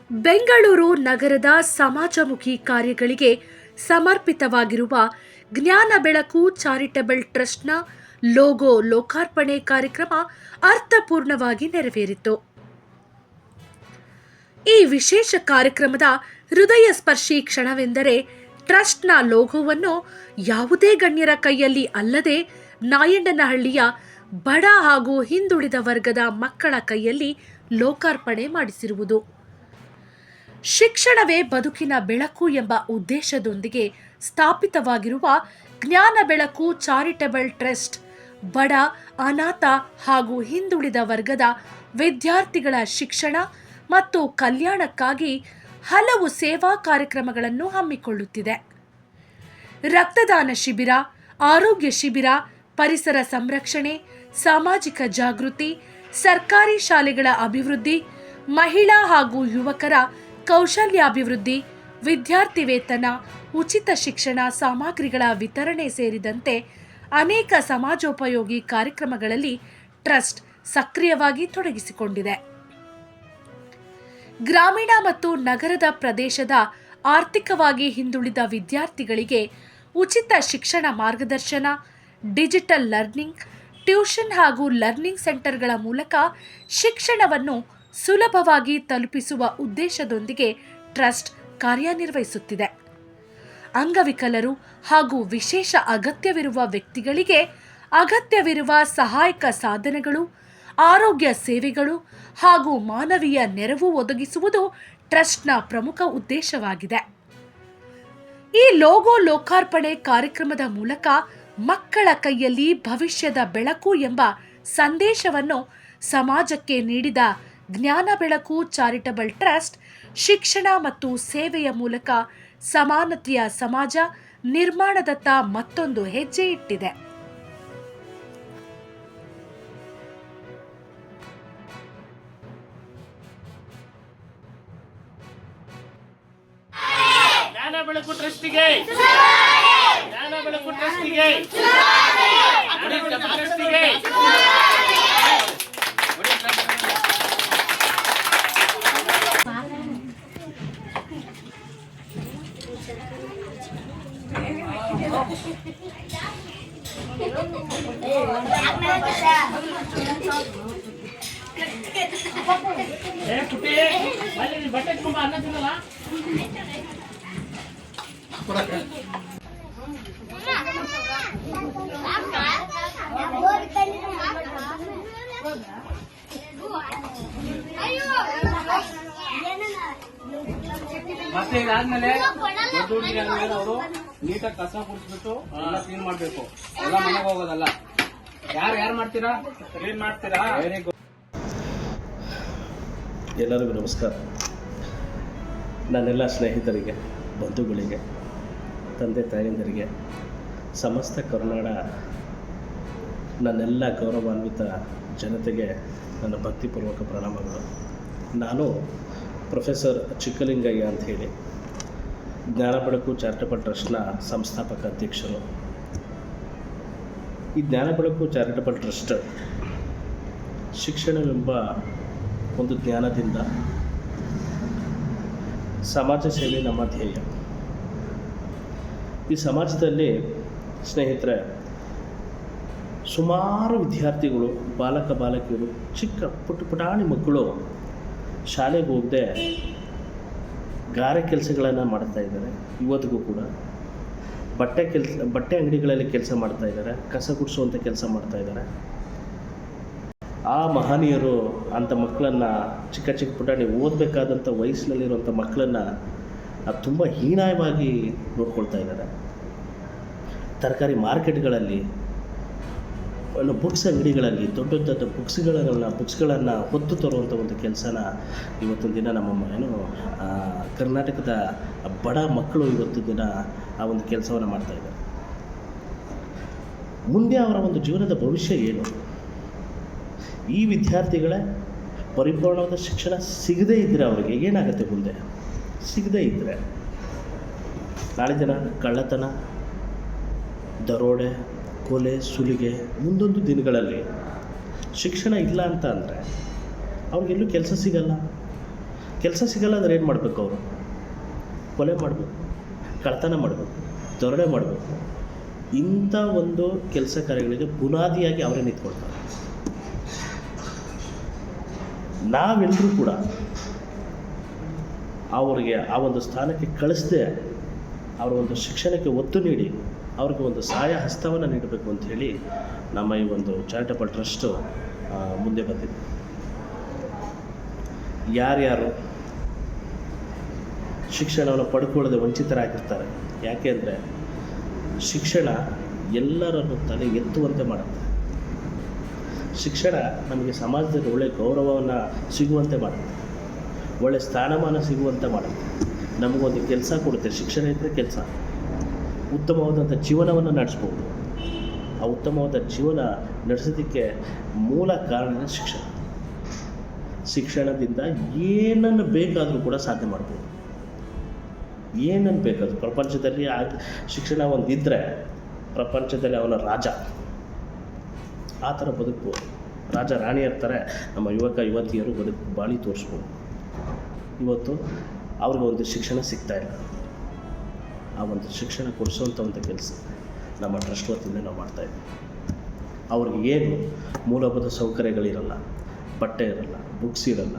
ಬೆಂಗಳೂರು ನಗರದ ಸಮಾಜಮುಖಿ ಕಾರ್ಯಗಳಿಗೆ ಸಮರ್ಪಿತವಾಗಿರುವ ಜ್ಞಾನ ಬೆಳಕು ಚಾರಿಟಬಲ್ ಟ್ರಸ್ಟ್ನ ಲೋಗೋ ಲೋಕಾರ್ಪಣೆ ಕಾರ್ಯಕ್ರಮ ಅರ್ಥಪೂರ್ಣವಾಗಿ ನೆರವೇರಿತು. ಈ ವಿಶೇಷ ಕಾರ್ಯಕ್ರಮದ ಹೃದಯ ಸ್ಪರ್ಶಿ ಕ್ಷಣವೆಂದರೆ ಟ್ರಸ್ಟ್ನ ಲೋಗೋವನ್ನು ಯಾವುದೇ ಗಣ್ಯರ ಕೈಯಲ್ಲಿ ಅಲ್ಲದೆ ನಾಯಂಡನಹಳ್ಳಿಯ ಬಡ ಹಾಗೂ ಹಿಂದುಳಿದ ವರ್ಗದ ಮಕ್ಕಳ ಕೈಯಲ್ಲಿ ಲೋಕಾರ್ಪಣೆ ಮಾಡಿಸಿರುವುದು. ಶಿಕ್ಷಣವೇ ಬದುಕಿನ ಬೆಳಕು ಎಂಬ ಉದ್ದೇಶದೊಂದಿಗೆ ಸ್ಥಾಪಿತವಾಗಿರುವ ಜ್ಞಾನ ಬೆಳಕು ಚಾರಿಟಬಲ್ ಟ್ರಸ್ಟ್ ಬಡ, ಅನಾಥ ಹಾಗೂ ಹಿಂದುಳಿದ ವರ್ಗದ ವಿದ್ಯಾರ್ಥಿಗಳ ಶಿಕ್ಷಣ ಮತ್ತು ಕಲ್ಯಾಣಕ್ಕಾಗಿ ಹಲವು ಸೇವಾ ಕಾರ್ಯಕ್ರಮಗಳನ್ನು ಹಮ್ಮಿಕೊಳ್ಳುತ್ತಿದೆ. ರಕ್ತದಾನ ಶಿಬಿರ, ಆರೋಗ್ಯ ಶಿಬಿರ, ಪರಿಸರ ಸಂರಕ್ಷಣೆ, ಸಾಮಾಜಿಕ ಜಾಗೃತಿ, ಸರ್ಕಾರಿ ಶಾಲೆಗಳ ಅಭಿವೃದ್ಧಿ, ಮಹಿಳಾ ಹಾಗೂ ಯುವಕರ ಕೌಶಲ್ಯಾಭಿವೃದ್ಧಿ, ವಿದ್ಯಾರ್ಥಿ ವೇತನ, ಉಚಿತ ಶಿಕ್ಷಣ ಸಾಮಗ್ರಿಗಳ ವಿತರಣೆ ಸೇರಿದಂತೆ ಅನೇಕ ಸಮಾಜೋಪಯೋಗಿ ಕಾರ್ಯಕ್ರಮಗಳಲ್ಲಿ ಟ್ರಸ್ಟ್ ಸಕ್ರಿಯವಾಗಿ ತೊಡಗಿಸಿಕೊಂಡಿದೆ. ಗ್ರಾಮೀಣ ಮತ್ತು ನಗರದ ಪ್ರದೇಶದ ಆರ್ಥಿಕವಾಗಿ ಹಿಂದುಳಿದ ವಿದ್ಯಾರ್ಥಿಗಳಿಗೆ ಉಚಿತ ಶಿಕ್ಷಣ ಮಾರ್ಗದರ್ಶನ, ಡಿಜಿಟಲ್ ಲರ್ನಿಂಗ್, ಟ್ಯೂಷನ್ ಹಾಗೂ ಲರ್ನಿಂಗ್ ಸೆಂಟರ್ಗಳ ಮೂಲಕ ಶಿಕ್ಷಣವನ್ನು ಸುಲಭವಾಗಿ ತಲುಪಿಸುವ ಉದ್ದೇಶದೊಂದಿಗೆ ಟ್ರಸ್ಟ್ ಕಾರ್ಯನಿರ್ವಹಿಸುತ್ತಿದೆ. ಅಂಗವಿಕಲರು ಹಾಗೂ ವಿಶೇಷ ಅಗತ್ಯವಿರುವ ವ್ಯಕ್ತಿಗಳಿಗೆ ಅಗತ್ಯವಿರುವ ಸಹಾಯಕ ಸಾಧನಗಳು, ಆರೋಗ್ಯ ಸೇವೆಗಳು ಹಾಗೂ ಮಾನವೀಯ ನೆರವು ಒದಗಿಸುವುದು ಟ್ರಸ್ಟ್ನ ಪ್ರಮುಖ ಉದ್ದೇಶವಾಗಿದೆ. ಈ ಲೋಗೋ ಲೋಕಾರ್ಪಣೆ ಕಾರ್ಯಕ್ರಮದ ಮೂಲಕ ಮಕ್ಕಳ ಕೈಯಲ್ಲಿ ಭವಿಷ್ಯದ ಬೆಳಕು ಎಂಬ ಸಂದೇಶವನ್ನು ಸಮಾಜಕ್ಕೆ ನೀಡಿದ ಜ್ಞಾನ ಬೆಳಕು ಚಾರಿಟಬಲ್ ಟ್ರಸ್ಟ್ ಶಿಕ್ಷಣ ಮತ್ತು ಸೇವೆಯ ಮೂಲಕ ಸಮಾನತೆಯ ಸಮಾಜ ನಿರ್ಮಾಣದತ್ತ ಮತ್ತೊಂದು ಹೆಜ್ಜೆ ಇಟ್ಟಿದೆ. ಜ್ಞಾನ ಬೆಳಕು ಟ್ರಸ್ಟಿಗೆ ಜ್ಞಾನ ಬೆಳಕು ಟ್ರಸ್ಟಿಗೆ ಟ್ರಸ್ಟಿಗೆ ಪುಟ್ಟಿ ಬಟ್ಟೆ ತುಂಬ ಅನ್ನ ತಿನ್ನಲ್ಲ. ಮತ್ತೆ ಇದಾದ್ಮೇಲೆ ದೊಡ್ಡ ಹುಡುಗಿ ಆದ್ಮೇಲೆ ಅವರು ನೀಟಾಗಿ ಕಸ ಗುಡಿಸ್ಬಿಟ್ಟು ಎಲ್ಲ ಕ್ಲೀನ್ ಮಾಡ್ಬೇಕು. ಎಲ್ಲ ಮನೆಗೆ ಹೋಗೋದಲ್ಲ. ಯಾರು ಮಾಡ್ತೀರಾ? ಕ್ಲೀನ್ ಮಾಡ್ತೀರಾ? Very good. ಎಲ್ಲರಿಗೂ ನಮಸ್ಕಾರ. ನನ್ನೆಲ್ಲ ಸ್ನೇಹಿತರಿಗೆ, ಬಂಧುಗಳಿಗೆ, ತಂದೆ ತಾಯಂದಿರಿಗೆ, ಸಮಸ್ತ ಕರುನಾಡ ನನ್ನೆಲ್ಲ ಗೌರವಾನ್ವಿತ ಜನತೆಗೆ ನನ್ನ ಭಕ್ತಿಪೂರ್ವಕ ಪ್ರಣಾಮಗಳು. ನಾನು ಪ್ರೊಫೆಸರ್ ಚಿಕ್ಕಲಿಂಗಯ್ಯ ಅಂತ ಹೇಳಿ ಜ್ಞಾನ ಬೆಳಕು ಚಾರಿಟಬಲ್ ಟ್ರಸ್ಟ್ನ ಸಂಸ್ಥಾಪಕ ಅಧ್ಯಕ್ಷರು. ಈ ಜ್ಞಾನ ಬೆಳಕು ಚಾರಿಟಬಲ್ ಟ್ರಸ್ಟ್ ಶಿಕ್ಷಣವೆಂಬ ಒಂದು ಜ್ಞಾನದಿಂದ ಸಮಾಜ ಸೇವೆ ನಮ್ಮ ಧ್ಯೇಯ. ಈ ಸಮಾಜದಲ್ಲಿ ಸ್ನೇಹಿತರೆ ಸುಮಾರು ವಿದ್ಯಾರ್ಥಿಗಳು, ಬಾಲಕ ಬಾಲಕಿಯರು, ಚಿಕ್ಕ ಪುಟಾಣಿ ಮಕ್ಕಳು ಶಾಲೆಗೆ ಹೋಗದೆ ಗಾರೆ ಕೆಲಸಗಳನ್ನು ಮಾಡ್ತಾ ಇದ್ದಾರೆ. ಇವತ್ತಿಗೂ ಕೂಡ ಬಟ್ಟೆ ಅಂಗಡಿಗಳಲ್ಲಿ ಕೆಲಸ ಮಾಡ್ತಾ ಇದ್ದಾರೆ, ಕಸ ಗುಡಿಸುವಂಥ ಕೆಲಸ ಮಾಡ್ತಾ ಇದ್ದಾರೆ. ಆ ಮಹನೀಯರು ಅಂಥ ಮಕ್ಕಳನ್ನು, ಚಿಕ್ಕ ಪುಟಾಣಿ ಓದಬೇಕಾದಂಥ ವಯಸ್ಸಿನಲ್ಲಿರುವಂಥ ಮಕ್ಕಳನ್ನು ತುಂಬ ಹೀನಾಯವಾಗಿ ನೋಡ್ಕೊಳ್ತಾ ಇದ್ದಾರೆ. ತರಕಾರಿ ಮಾರ್ಕೆಟ್ಗಳಲ್ಲಿ, ಬುಕ್ಸ್ ಅಂಗಡಿಗಳಲ್ಲಿ ದೊಡ್ಡ ದೊಡ್ಡ ಬುಕ್ಸ್ಗಳನ್ನು ಹೊತ್ತು ತರುವಂಥ ಒಂದು ಕೆಲಸನ ಇವತ್ತಿನ ದಿನ ನಮ್ಮ ಕರ್ನಾಟಕದ ಬಡ ಮಕ್ಕಳು ಇವತ್ತಿನ ದಿನ ಆ ಒಂದು ಕೆಲಸವನ್ನು ಮಾಡ್ತಾಯಿದ್ದಾರೆ. ಮುಂದೆ ಅವರ ಒಂದು ಜೀವನದ ಭವಿಷ್ಯ ಏನು? ಈ ವಿದ್ಯಾರ್ಥಿಗಳ ಪರಿಪೂರ್ಣವಾದ ಶಿಕ್ಷಣ ಸಿಗದೇ ಇದ್ದರೆ ಅವರಿಗೆ ಏನಾಗುತ್ತೆ? ಮುಂದೆ ಸಿಗದೇ ಇದ್ದರೆ ನಾಳೆ ದಿನ ಕಳ್ಳತನ, ದರೋಡೆ, ಕೊಲೆ, ಸುಲಿಗೆ ಮುಂದೊಂದು ದಿನಗಳಲ್ಲಿ ಶಿಕ್ಷಣ ಇಲ್ಲ ಅಂತ ಅಂದರೆ ಅವ್ರಿಗೆಲ್ಲೂ ಕೆಲಸ ಸಿಗಲ್ಲ. ಕೆಲಸ ಸಿಗಲ್ಲ ಅಂದರೆ ಏನು ಮಾಡಬೇಕು ಅವರು? ಕೊಲೆ ಮಾಡಬೇಕು, ಕಳ್ಳತನ ಮಾಡಬೇಕು, ದೊರಡೆ ಮಾಡಬೇಕು. ಇಂಥ ಒಂದು ಕೆಲಸ ಕಾರ್ಯಗಳಿಗೆ ಬುನಾದಿಯಾಗಿ ಅವರೇ ನಿಂತ್ಕೊಳ್ತಾರೆ. ನಾವೆಲ್ಲರೂ ಕೂಡ ಅವರಿಗೆ ಆ ಒಂದು ಸ್ಥಾನಕ್ಕೆ ಕಳಿಸದೆ ಅವರ ಒಂದು ಶಿಕ್ಷಣಕ್ಕೆ ಒತ್ತು ನೀಡಿ ಅವ್ರಿಗೆ ಒಂದು ಸಹಾಯ ಹಸ್ತವನ್ನು ನೀಡಬೇಕು ಅಂತ ಹೇಳಿ ನಮ್ಮ ಈ ಒಂದು ಚಾರಿಟಬಲ್ ಟ್ರಸ್ಟು ಮುಂದೆ ಬಂದಿದೆ. ಯಾರ್ಯಾರು ಶಿಕ್ಷಣವನ್ನು ಪಡ್ಕೊಳ್ಳದೆ ವಂಚಿತರಾಗಿರ್ತಾರೆ, ಯಾಕೆ ಅಂದರೆ ಶಿಕ್ಷಣ ಎಲ್ಲರನ್ನು ತಲೆ ಎತ್ತುವಂತೆ ಮಾಡುತ್ತೆ. ಶಿಕ್ಷಣ ನಮಗೆ ಸಮಾಜದಲ್ಲಿ ಒಳ್ಳೆಯ ಗೌರವವನ್ನು ಸಿಗುವಂತೆ ಮಾಡುತ್ತೆ, ಒಳ್ಳೆಯ ಸ್ಥಾನಮಾನ ಸಿಗುವಂತೆ ಮಾಡುತ್ತೆ, ನಮಗೊಂದು ಕೆಲಸ ಕೊಡುತ್ತೆ. ಶಿಕ್ಷಣ ಇದ್ದರೆ ಕೆಲಸ, ಉತ್ತಮವಾದಂಥ ಜೀವನವನ್ನು ನಡೆಸ್ಬೋದು. ಆ ಉತ್ತಮವಾದ ಜೀವನ ನಡೆಸೋದಕ್ಕೆ ಮೂಲ ಕಾರಣ ಶಿಕ್ಷಣ. ಶಿಕ್ಷಣದಿಂದ ಏನನ್ನು ಬೇಕಾದರೂ ಕೂಡ ಸಾಧನೆ ಮಾಡ್ಬೋದು. ಏನನ್ನು ಬೇಕಾದರೂ ಪ್ರಪಂಚದಲ್ಲಿ ಶಿಕ್ಷಣ ಒಂದಿದ್ದರೆ ಪ್ರಪಂಚದಲ್ಲಿ ಅವನ ರಾಜ, ಆ ಥರ ಬದುಕ್ಬೋದು. ರಾಜ ರಾಣಿಯರ ಥರ ನಮ್ಮ ಯುವಕ ಯುವತಿಯರು ಬಾಳಿ ತೋರಿಸ್ಬೋದು. ಇವತ್ತು ಅವ್ರಿಗೆ ಒಂದು ಶಿಕ್ಷಣ ಸಿಗ್ತಾಯಿಲ್ಲ. ಆ ಒಂದು ಶಿಕ್ಷಣ ಕೊಡಿಸೋವಂಥ ಒಂದು ಕೆಲಸ ನಮ್ಮ ಟ್ರಸ್ಟ್ ವತಿಯಿಂದ ನಾವು ಮಾಡ್ತಾಯಿದ್ದೀವಿ. ಅವ್ರಿಗೆ ಏನು ಮೂಲಭೂತ ಸೌಕರ್ಯಗಳಿರಲ್ಲ, ಬಟ್ಟೆ ಇರಲ್ಲ, ಬುಕ್ಸ್ ಇರಲ್ಲ.